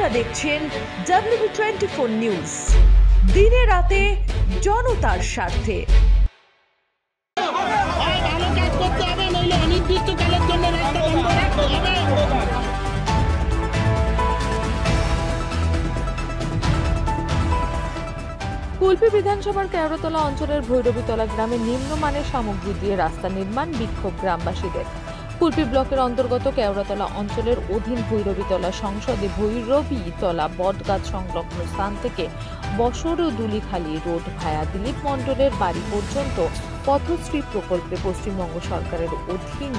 আপনারা দেখছেন WB24 news, দিনে রাতে জনতার স্বার্থে। কুলপি বিধানসভার কেওড়াতলা অঞ্চলের ভৈরবীতলা গ্রামে নিম্নমানের সামগ্রী দিয়ে রাস্তা নির্মাণ বিক্ষোভ গ্রামবাসীদের। কুলপি ব্লকের অন্তর্গত কেওড়াতলা অঞ্চলের অধীন ভৈরবীতলা সংসদে ভৈরবীতলা বটগাছ সংলগ্ন স্থান থেকে বসরদুলিখালী রোড ভায়া দিলীপ মণ্ডলের বাড়ি পর্যন্ত পথশ্রী প্রকল্পে পশ্চিমবঙ্গ সরকারের অধীন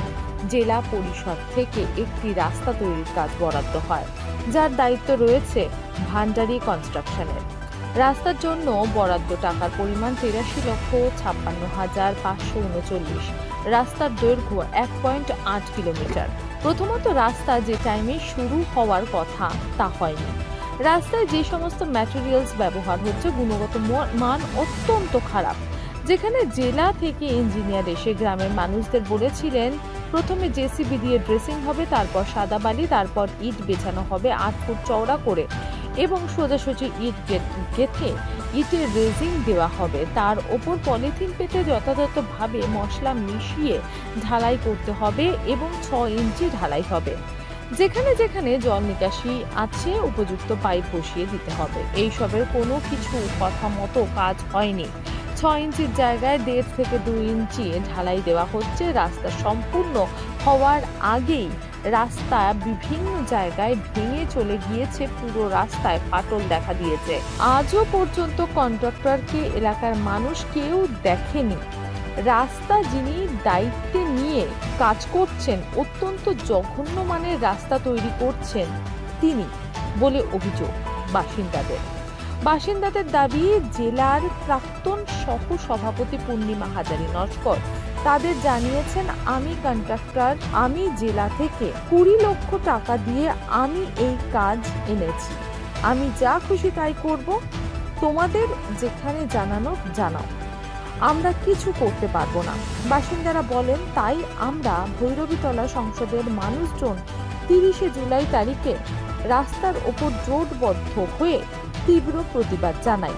জেলা পরিষদ থেকে একটি রাস্তা তৈরির কাজ বরাদ্দ হয়, যার দায়িত্ব রয়েছে ভান্ডারি কনস্ট্রাকশনের। রাস্তার জন্য বরাদ্দ টাকার পরিমাণ ৮৩,৫৬,৫৩৯। রাস্তার দৈর্ঘ্য ১.৮ কিলোমিটার। প্রথমত রাস্তা যে টাইমে শুরু হওয়ার কথা তা হয়নি। রাস্তায় যে সমস্ত ম্যাটেরিয়ালস ব্যবহার হচ্ছে গুণগত মান অত্যন্ত খারাপ। যেখানে জেলা থেকে ইঞ্জিনিয়ার এসে গ্রামের মানুষদের বলেছিলেন প্রথমে জেসিবি দিয়ে ড্রেসিং হবে, তারপর সাদা বালি, তারপর ইট বেছানো হবে ৮ ফুট চওড়া করে এবং সোজাসুজি ইট গেঁথে ইটের রেজিং দেওয়া হবে, তার ওপর পলিথিন পেতে যথাযথভাবে মশলা মিশিয়ে ঢালাই করতে হবে এবং ৬ ইঞ্চি ঢালাই হবে। যেখানে যেখানে জল নিকাশি আছে উপযুক্ত পাইপ বসিয়ে দিতে হবে। এইসবের কোনো কিছু কথা মতো কাজ হয়নি। ৬ ইঞ্চির জায়গায় ১.৫ থেকে ২ ইঞ্চি ঢালাই দেওয়া হচ্ছে। রাস্তা সম্পূর্ণ হওয়ার আগেই রাস্তা বিভিন্ন জায়গায় ভেঙে চলে গিয়েছে, পুরো রাস্তায় ফাটল দেখা দিয়েছে। আজও পর্যন্ত কন্ট্রাক্টরকে এলাকার মানুষ কেউ দেখেনি। রাস্তা যিনি দায়িত্বে নিয়ে কাজ করছেন অত্যন্ত জঘন্য মানের রাস্তা তৈরি করছেন তিনি বলে অভিযোগ বাসিন্দাদের দাবি, জেলার প্রাক্তন সহ সভাপতি পূর্ণিমা হাজারি নস্কর তাদের জানিয়েছেন, আমি কন্ট্রাক্টর, আমি জেলা থেকে ২০ লক্ষ টাকা দিয়ে আমি এই কাজ এনেছি, আমি যা খুশি তাই করব, তোমাদের যেখানে জানাও, আমরা কিছু করতে পারবো না। বাসিন্দারা বলেন, তাই আমরা ভৈরবীতলা সংসদের মানুষজন ৩০শে জুলাই তারিখে রাস্তার ওপর জোটবদ্ধ হয়ে তীব্র প্রতিবাদ জানাই।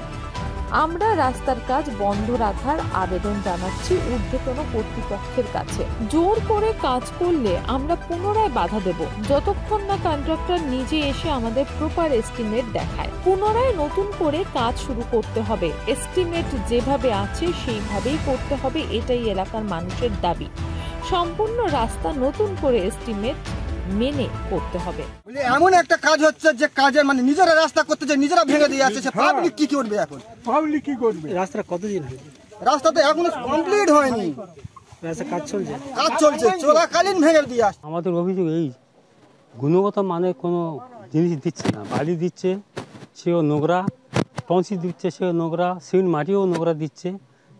আমরা রাস্তার কাজ বন্ধ রাখার আবেদন জানাচ্ছি ঊর্ধ্বতন কর্তৃপক্ষের কাছে। জোর করে কাজ করলে আমরা পুনরায় বাধা দেব, যতক্ষণ না কন্ট্রাক্টর নিজে এসে আমাদের প্রপার এস্টিমেট দেখায়। পুনরায় নতুন করে কাজ শুরু করতে হবে। এস্টিমেট যেভাবে আছে সেইভাবেই করতে হবে, এটাই এলাকার মানুষের দাবি। সম্পূর্ণ রাস্তা নতুন করে এস্টিমেট মেনে করতে হবে। এমন একটা কাজ হচ্ছে যে কাজের মানে নিজেরা রাস্তা করতে যে নিজেরা ভেঙে দিয়ে আছে, পাবলিক কি করবে এখন? পাবলিক কি করবে? রাস্তা কতদিন হয়েছে? রাস্তা তো এখনো কমপ্লিট হয়নি, রাস্তা কাজ চলছে চলাকালীন ভেঙে দিয়ে আসছে। আমাদের অভিযোগ এই, গুণগত মানের কোনো জিনিস দিচ্ছে না। বালি দিচ্ছে সেও নোংরা, টনসি দিচ্ছে সেও নোংরা, সিমেন্ট মাটিও নোংরা দিচ্ছে।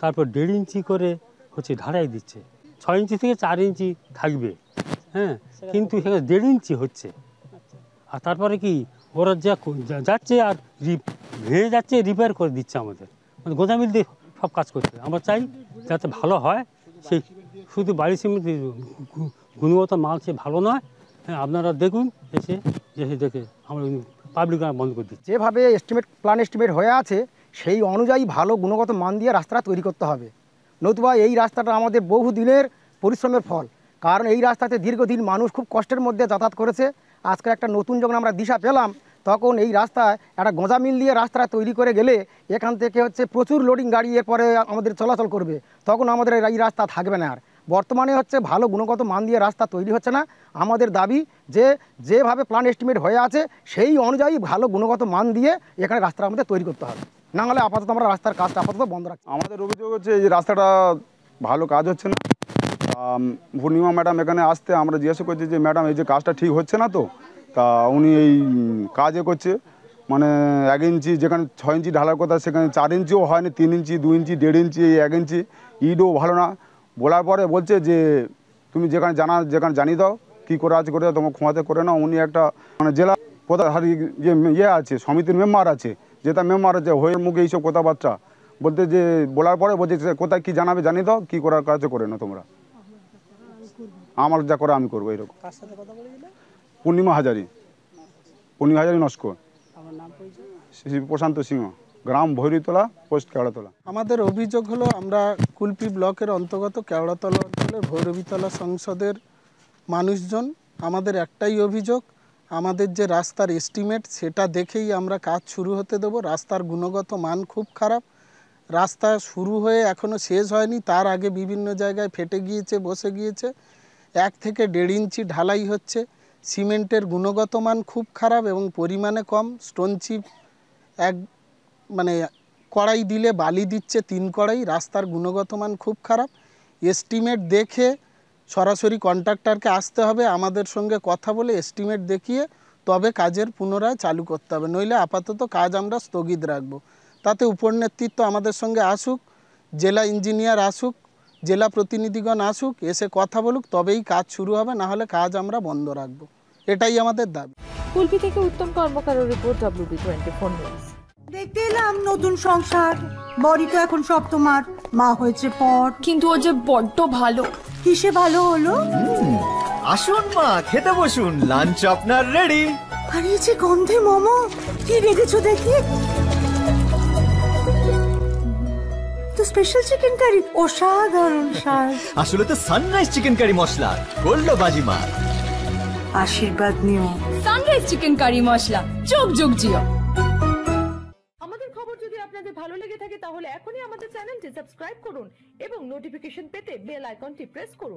তারপর ১.৫ ইঞ্চি করে হচ্ছে ঢালাই দিচ্ছে। ৬ ইঞ্চি থেকে ৪ ইঞ্চি থাকবে, হ্যাঁ, কিন্তু সেখানে ১.৫ ইঞ্চি হচ্ছে। আর তারপরে কি ওরা যাচ্ছে আর ভেঙে যাচ্ছে, রিপেয়ার করে দিচ্ছে আমাদের, মানে গোদামিল দিয়ে সব কাজ করছে। আমরা চাই যাতে ভালো হয়, সেই শুধু বাড়ি সিমেন্ট গুণগত মাল সে ভালো নয়। হ্যাঁ, আপনারা দেখুন, এসে দেখে আমরা পাবলিক বন্ধ করে দিচ্ছি। যেভাবে প্ল্যান এস্টিমেট হয়ে আছে সেই অনুযায়ী ভালো গুণগত মান দিয়ে রাস্তাটা তৈরি করতে হবে, নতুবা এই রাস্তাটা আমাদের বহুদিনের পরিশ্রমের ফল। কারণ এই রাস্তাতে দীর্ঘদিন মানুষ খুব কষ্টের মধ্যে যাতায়াত করেছে। আজকে একটা নতুন যখন আমরা দিশা পেলাম, তখন এই রাস্তায় একটা গোঁজা মিল দিয়ে রাস্তাটা তৈরি করে গেলে এখান থেকে হচ্ছে প্রচুর লোডিং গাড়ি এরপরে আমাদের চলাচল করবে, তখন আমাদের এই রাস্তা থাকবে না। আর বর্তমানে হচ্ছে ভালো গুণগত মান দিয়ে রাস্তা তৈরি হচ্ছে না। আমাদের দাবি যে যেভাবে প্ল্যান এস্টিমেট হয়ে আছে সেই অনুযায়ী ভালো গুণগত মান দিয়ে এখানে রাস্তাটা আমাদের তৈরি করতে হবে, না হলে আপাতত আমরা রাস্তার কাজটা আপাতত বন্ধ রাখছি। আমাদের অভিযোগ হচ্ছে যে রাস্তাটা ভালো কাজ হচ্ছে না। পূর্ণিমা ম্যাডাম এখানে আসতে আমরা জিজ্ঞাসা করছি যে ম্যাডাম এই যে কাজটা ঠিক হচ্ছে না তো, তা উনি এই কাজে করছে মানে ১ ইঞ্চি যেখানে ৬ ইঞ্চি ঢালার কথা সেখানে ৪ ইঞ্চিও হয়নি, ৩ ইঞ্চি, ২ ইঞ্চি, ১.৫ ইঞ্চি, ১ ইঞ্চি, ইটও ভালো না। বলার পরে বলছে যে তুমি যেখানে জানিয়ে দাও, কী করে আছে করে দাও, তোমার ক্ষমাতে করে নাও। উনি একটা মানে জেলা প্রধান যে ইয়ে আছে, সমিতির মেম্বার আছে, যেটা মেম্বার আছে, হয়ে মুখে এইসব কথাবার্তা বলতে যে বলার পরে বলছে কোথায় কী জানাবে জানিয়ে দাও, কী করার কাজ করে না তোমরা, আমার যা করে আমি করবো, এরকম। পূর্ণিমা হাজারি। পূর্ণিহাজারি নস্কর। আমার নাম পরিচয়? শ্রী প্রশান্ত সিংহ, গ্রাম ভৈরীতলা, পোস্ট কেওড়াতলা। আমাদের অভিযোগ হলো আমরা কুলপি ব্লকের অন্তর্গত কেওড়াতলা অঞ্চলের ভৈরবীতলা সংসদের মানুষজন, আমাদের একটাই অভিযোগ, আমাদের যে রাস্তার এস্টিমেট সেটা দেখেই আমরা কাজ শুরু হতে দেবো। রাস্তার গুণগত মান খুব খারাপ, রাস্তা শুরু হয়ে এখনও শেষ হয়নি, তার আগে বিভিন্ন জায়গায় ফেটে গিয়েছে, বসে গিয়েছে। 1 থেকে 1.5 ইঞ্চি ঢালাই হচ্ছে, সিমেন্টের গুণগত মান খুব খারাপ এবং পরিমাণে কম। স্টোন চিপ মানে কড়াই দিলে বালি দিচ্ছে 3 কড়াই, রাস্তার গুণগত মান খুব খারাপ। এস্টিমেট দেখে সরাসরি কন্ট্রাক্টরকে আসতে হবে, আমাদের সঙ্গে কথা বলে এস্টিমেট দেখিয়ে তবে কাজের পুনরায় চালু করতে হবে, নইলে আপাতত কাজ আমরা স্থগিত রাখব। তাতে উপর নেতৃত্ব আমাদের সঙ্গে আসুক, জেলা ইঞ্জিনিয়ার আসুক, জেলা প্রতিনিধিগণ আসুক, এসে কথা বলুক, তবেই কাজ শুরু হবে, না হলে কাজ আমরা বন্ধ রাখব। এটাই আমাদের দাবি। কুলপি থেকে উত্তম কর্মকারের রিপোর্ট, WB24 নিউজ। দেখতে এলাম নতুন সংসার, বড়ি তো এখন সব তোমার, মা হয়েছে পর। কিন্তু ও যে বড্ড ভালো। কিসে ভালো হলো? আসুন মা, খেতে বসুন, লাঞ্চ আপনার রেডি। আর এই যে গন্ধে মোমো, কি রেখেছো দেখি? তো স্পেশাল চিকেন কারি, অসাধারণ স্বাদ। আসলে তো সানরাইজ চিকেন কারি মশলা করলো বাজিমা। আশীর্বাদ নিও। সানরাইজ চিকেন কারি মশলা, যোগ যোগ জিও। আমাদের খবর যদি আপনাদের ভালো লেগে থাকে তাহলে এখনই আমাদের চ্যানেলটি সাবস্ক্রাইব করুন এবং নোটিফিকেশন পেতে বেল আইকনটি প্রেস করুন।